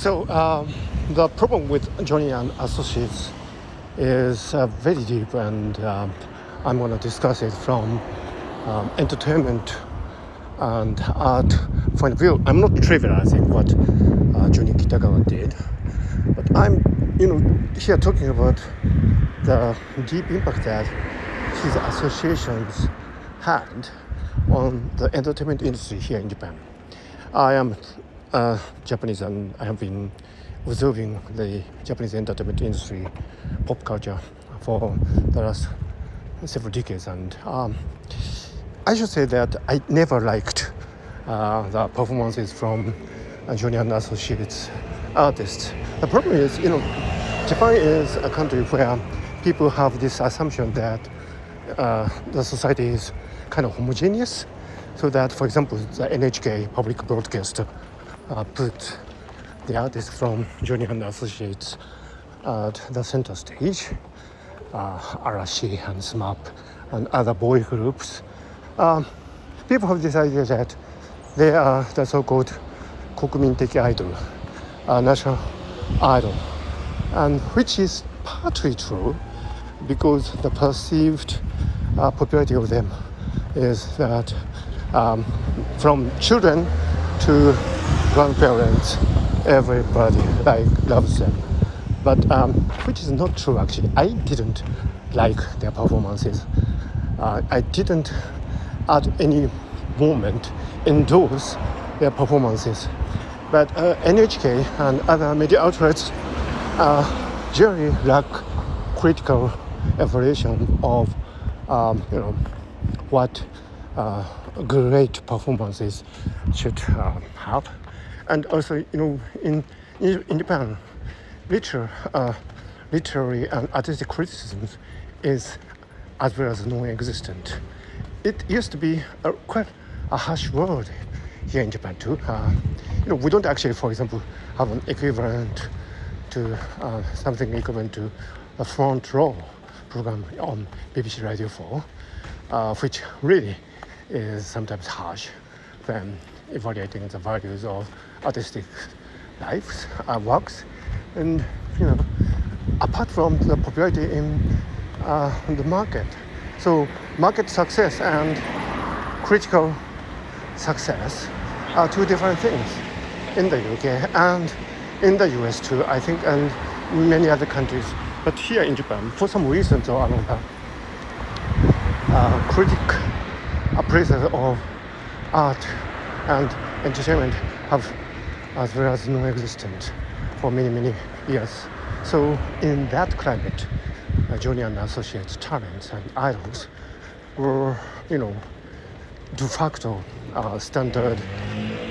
The problem with Johnny and Associates is very deep, and I'm going to discuss it from entertainment and art point of view. I'm not trivializing what Johnny Kitagawa did, but I'm, here talking about the deep impact that his associations had on the entertainment industry here in Japan. I am Japanese, and I have been observing the Japanese entertainment industry, pop culture, for the last several decades, and I should say that I never liked the performances from Johnny and Associates artists. The problem is, Japan is a country where people have this assumption that the society is kind of homogeneous, so that, for example, the NHK public broadcaster put the artists from Johnny and Associates at the center stage, Arashi and SMAP and other boy groups. People have this idea that they are the so-called Kokuminteki idol, national idol, and which is partly true because the perceived popularity of them is that from children to grandparents, everybody loves them. But which is not true, actually. I didn't like their performances. I didn't at any moment endorse their performances. But NHK and other media outlets generally lack critical evaluation of what great performances should have. And also, in Japan, literary and artistic criticism is as well as non-existent. It used to be quite a harsh word here in Japan too. We don't actually, for example, have an equivalent to something equivalent to a front row program on BBC Radio 4, which really is sometimes harsh when evaluating the values of artistic lives, works, and apart from the popularity in the market. So market success and critical success are two different things in the UK and in the US too, I think, and many other countries. But here in Japan, for some reason, critic appraisal of art and entertainment have as well as non-existent for many, many years. So in that climate, Johnny and Associates talents and idols were, de facto standard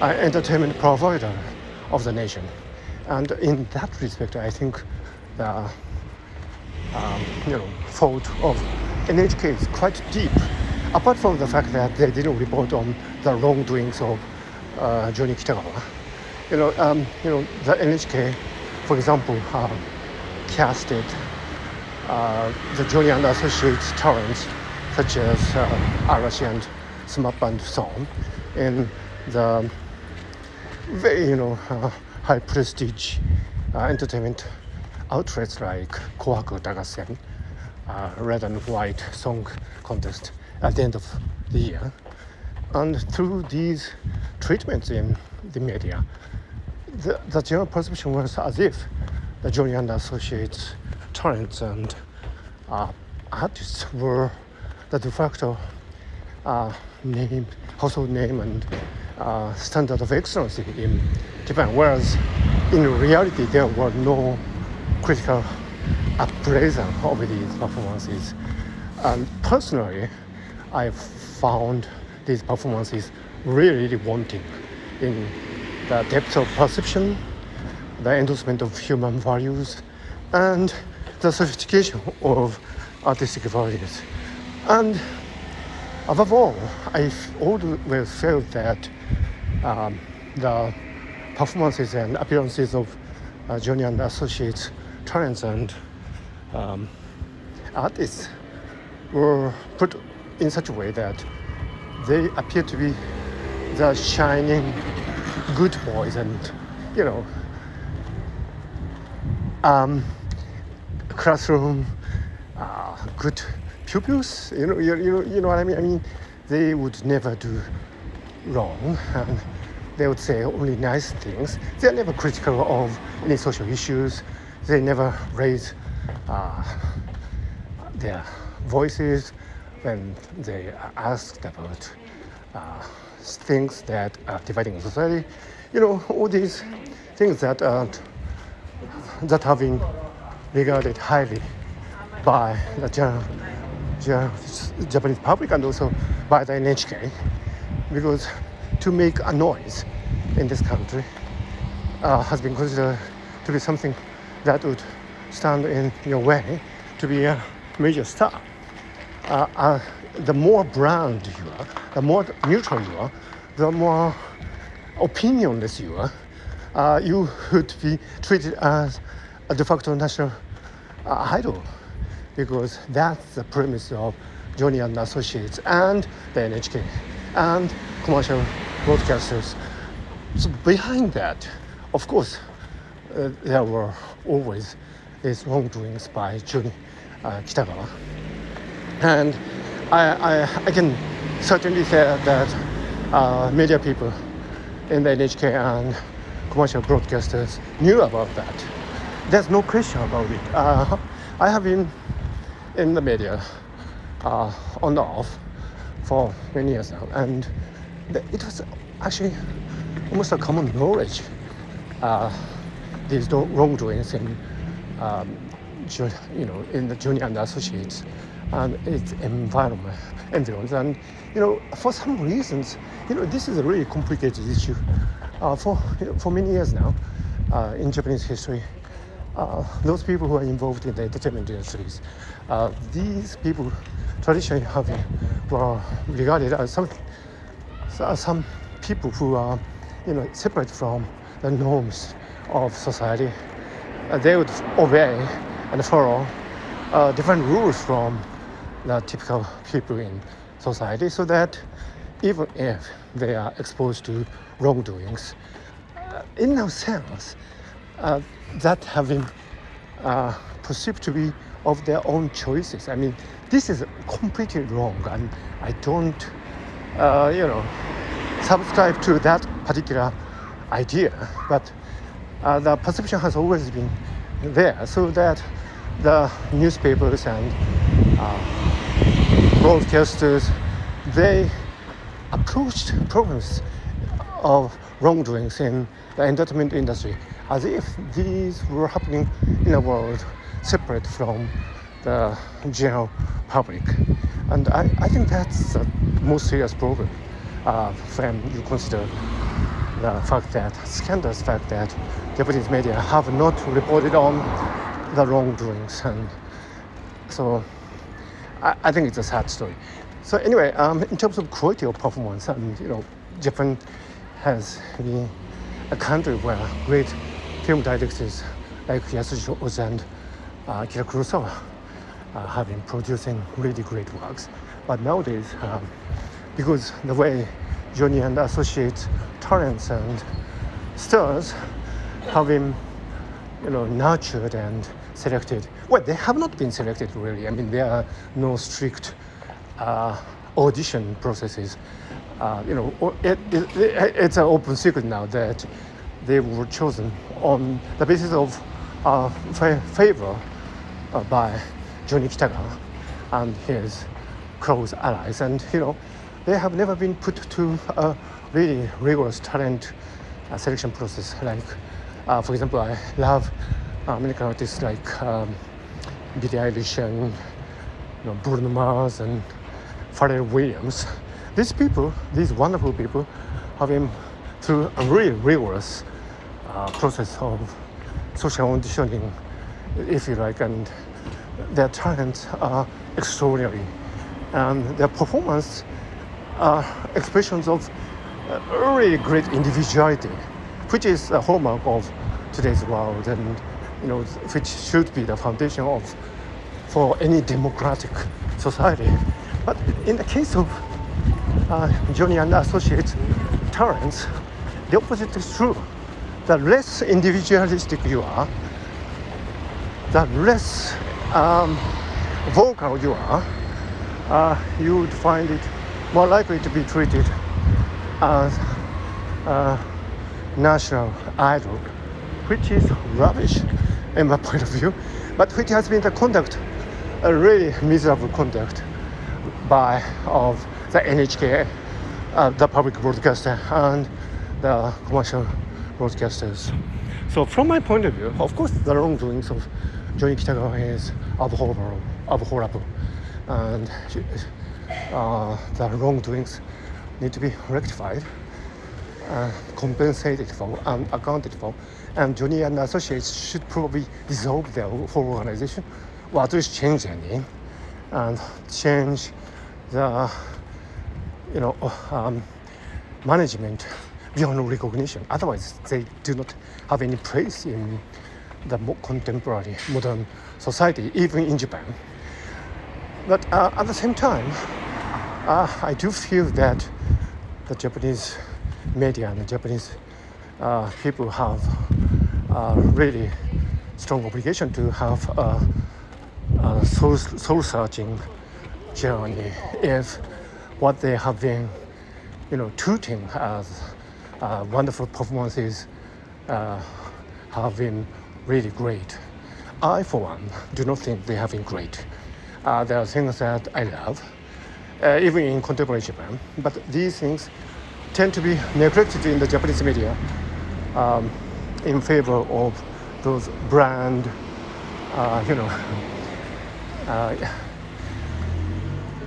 entertainment provider of the nation. And in that respect, I think the fault of NHK is quite deep. Apart from the fact that they didn't report on the wrongdoings of Johnny Kitagawa, the NHK, for example, casted the Johnny and Associates talents such as Arashi and SMAP and so on in the very high prestige entertainment outlets like Kohaku Utagassen, Red and White Song Contest at the end of the year. And through these treatments in the media, the general perception was as if the Johnny and Associates talents and artists were the de facto household name and standard of excellence in Japan, whereas in reality there were no critical appraisal of these performances. And personally, I found these performances really wanting in the depth of perception, the endorsement of human values, and the sophistication of artistic values. And above all, I always felt that the performances and appearances of Johnny and Associates talents and artists were put in such a way that they appear to be the shining good boys and classroom, good pupils. You know what I mean. I mean, they would never do wrong, and they would say only nice things. They're never critical of any social issues. They never raise their voices when they are asked about things that are dividing society. All these things that have been regarded highly by the Japanese public and also by the NHK, because to make a noise in this country has been considered to be something that would stand in your way to be a major star. The more brand you are, the more neutral you are, the more opinionless you are, you would be treated as a de facto national idol, because that's the premise of Johnny and Associates and the NHK and commercial broadcasters. So behind that, of course, there were always these wrongdoings by Johnny Kitagawa. And I can certainly say that media people in the NHK and commercial broadcasters knew about that. There's no question about it. I have been in the media on and off for many years now, and it was actually almost a common knowledge, these wrongdoings in in the Junior and Associates and its environment. And for some reasons, this is a really complicated issue. For many years now, in Japanese history, those people who are involved in the entertainment industries, these people traditionally were regarded as some people who are separate from the norms of society. They would obey and follow different rules from the typical people in society, so that even if they are exposed to wrongdoings, in a sense, that have been perceived to be of their own choices. I mean, this is completely wrong, and I don't, subscribe to that particular idea. But the perception has always been there, so that the newspapers and broadcasters, they approached problems of wrongdoings in the entertainment industry as if these were happening in a world separate from the general public. And I think that's the most serious problem when you consider the scandalous fact that Japanese media have not reported on the wrongdoings. And so I think it's a sad story. So anyway, in terms of quality of performance, and Japan has been a country where great film directors like Yasushi Ozu and Akira Kurosawa have been producing really great works. But nowadays, because the way Johnny and Associates talents and stars have been nurtured and selected. Well, they have not been selected really. I mean, there are no strict audition processes. It's an open secret now that they were chosen on the basis of favor by Johnny Kitagawa and his close allies. And they have never been put to a really rigorous talent selection process. Like, for example, I love American artists like Billie Eilish and Bruno Mars and Pharrell Williams. These wonderful people, have been through a really rigorous process of social auditioning, if you like, and their talents are extraordinary, and their performance are expressions of really great individuality, which is a hallmark of today's world, and which should be the foundation for any democratic society. But in the case of Johnny and Associates talents, the opposite is true. The less individualistic you are, the less vocal you are, you would find it more likely to be treated as a national idol, which is rubbish in my point of view, but which has been the conduct, a really miserable conduct of the NHK, the public broadcaster, and the commercial broadcasters. So from my point of view, of course, the wrongdoings of Johnny Kitagawa is abhorrible, and the wrongdoings need to be rectified, compensated for, and accounted for. And Johnny and Associates should probably dissolve their whole organization, or at least change their name, and change the management beyond recognition. Otherwise, they do not have any place in the contemporary modern society, even in Japan. But at the same time, I do feel that the Japanese media and the Japanese people have a really strong obligation to have a soul-searching journey if what they have been, touting as wonderful performances have been really great. I, for one, do not think they have been great. There are things that I love, even in contemporary Japan, but these things tend to be neglected in the Japanese media in favor of those brand,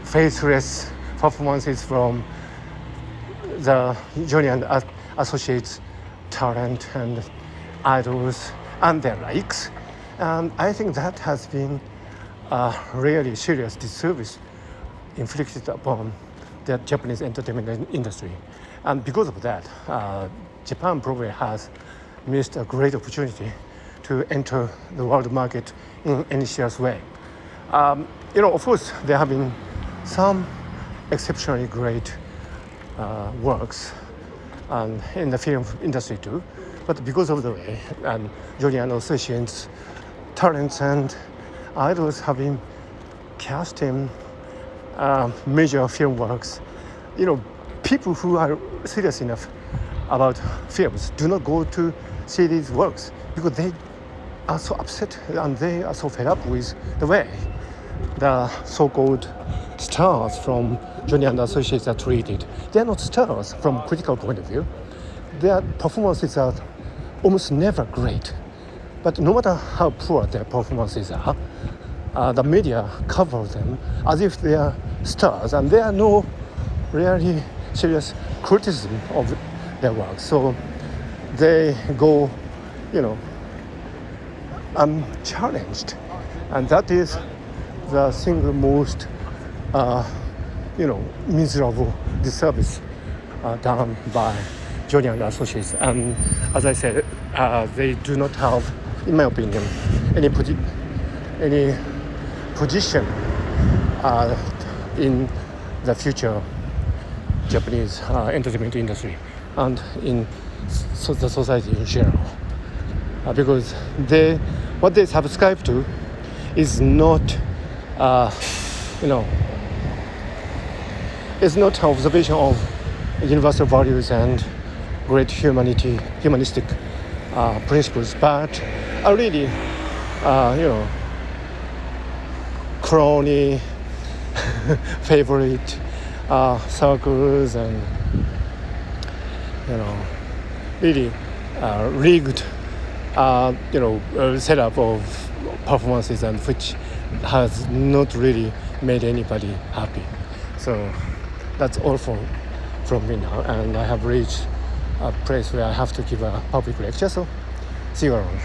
faceless performances from the Johnny and Associates talent and idols and their likes. And I think that has been a really serious disservice inflicted upon the Japanese entertainment industry. And because of that, Japan probably has missed a great opportunity to enter the world market in any serious way. Of course, there have been some exceptionally great works in the film industry too, but because of the way Johnny and Associates talents and idols have been cast in major film works, people who are serious enough about films do not go to see these works because they are so upset and they are so fed up with the way the so-called stars from Johnny and Associates are treated. They are not stars from a critical point of view. Their performances are almost never great. But no matter how poor their performances are, the media cover them as if they are stars, and there are no really serious criticism of their work. So they go, unchallenged, and that is the single most, miserable disservice done by Johnny and Associates. And as I said, they do not have, in my opinion, any position in the future Japanese entertainment industry and in the society in general, because what they subscribe to is not, it's not observation of universal values and great humanistic principles, but are really, crony, favorite circles, and really rigged, setup of performances, and which has not really made anybody happy. So that's all from me now, and I have reached a place where I have to give a public lecture. So see you around.